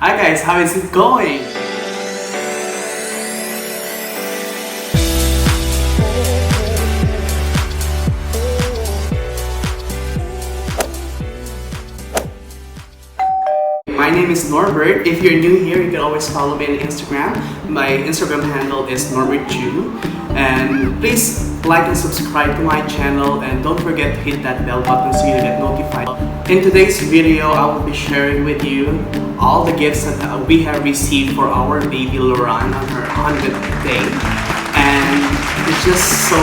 Hi guys, how is it going? My name is Norbert. If you're new here, you can always follow me on Instagram. My Instagram handle is NORBERT JUNE. And please like and subscribe to my channel, and don't forget to hit that bell button so you get notified. In today's video, I will be sharing with you all the gifts that we have received for our baby LORAN on her 100th day. And it's just so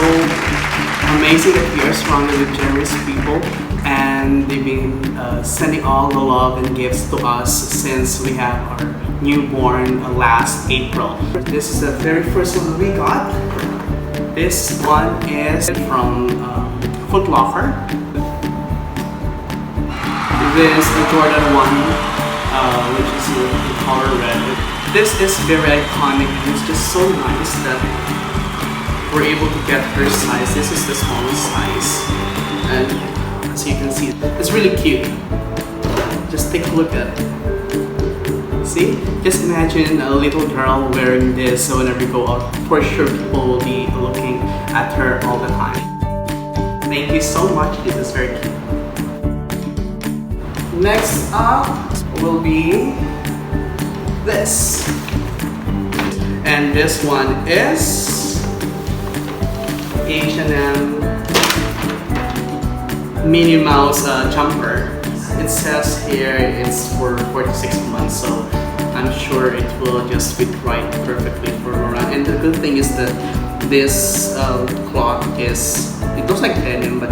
amazing that we are surrounded with generous people, and they've been sending all the love and gifts to us since we have our newborn last April. This is the very first one we got. This one is from Foot Locker. This is the Jordan 1, which is in color red. This is very iconic, and it's just so nice that we're able to get her size. This is the smallest size, and as you can see, it's really cute. Just take a look at it. See? Just imagine a little girl wearing this, so whenever you go out, for sure people will be looking at her all the time. Thank you so much. This is very cute. Next up will be this. And this one is H&M Minnie Mouse jumper. It says here it's for 46 months, so I'm sure it will just fit right perfectly for LORAN. And the good thing is that this cloth it looks like denim, but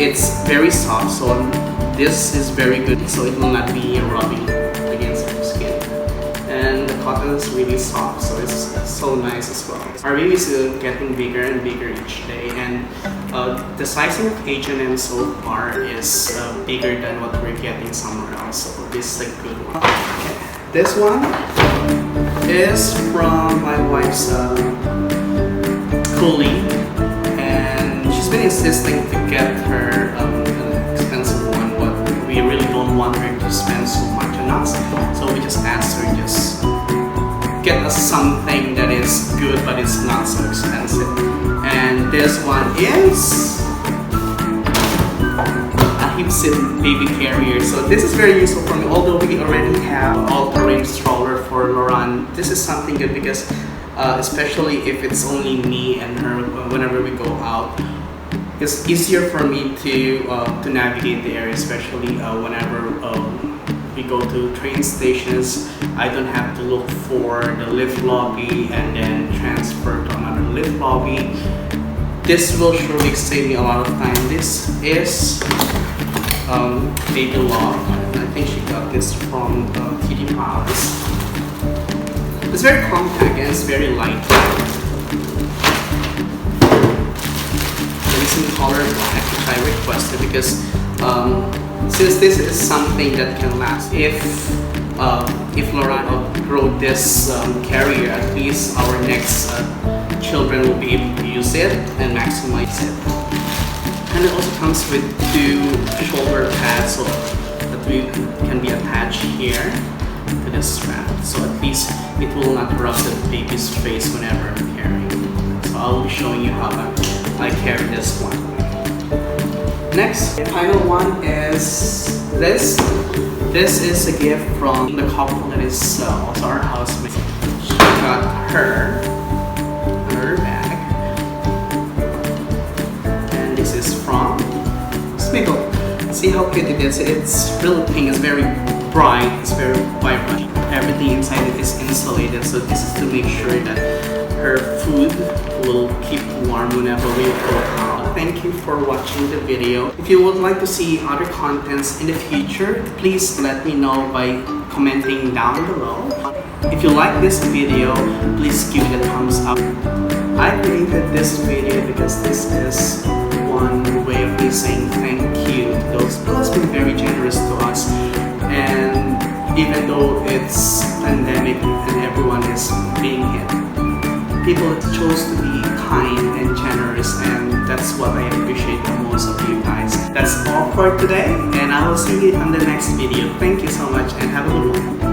it's very soft, so this is very good, so it will not be rubbing against your skin. And the cotton is really soft, so it's so nice as well. Our baby is getting bigger and bigger each day, and the sizing of H&M so far is bigger than what we're getting somewhere else, so this is a good one. Okay. This one is from my wife's colleague, and she's been insisting to get her an expensive one, but we really don't want her to spend so much on us, so we just asked her just get us something that is good but it's not so expensive. And this one is a hip-sit baby carrier. So this is very useful for me, although we already have an all-terrain stroller for LORAN. This is something good because especially if it's only me and her whenever we go out, it's easier for me to navigate the area, especially whenever we go to train stations. I don't have to look for the lift lobby and then transfer to another lift lobby. This will surely save me a lot of time. This is Baby Love. I think she got this from TD Palace. It's very compact and it's very light. It's in color black, which I requested because since this is something that can last, if LORAN outgrow this carrier, at least our next children will be able to use it and maximize it. And it also comes with 2 shoulder pads, so that can be attached here to the strap, so at least it will not rub the baby's face whenever I'm carrying. So I'll be showing you how I carry this one. Next, the final one is this. This is a gift from the couple that is also our housemate. She got her another bag. And this is from Smiggle. See how cute it is? It's really pink, it's very bright, it's very vibrant. Everything inside it is insulated, so this is to make sure that her food will keep warm whenever we go out. Thank you for watching the video. If you would like to see other contents in the future, please let me know by commenting down below. If you like this video, please give it a thumbs up. I created this video because this is one way of me saying thank you to those people who have been very generous to us. And even though it's pandemic and everyone is being hit, people chose to be kind and generous, and that's what I appreciate the most of you guys. That's all for today, and I will see you on the next video. Thank you so much and have a good one.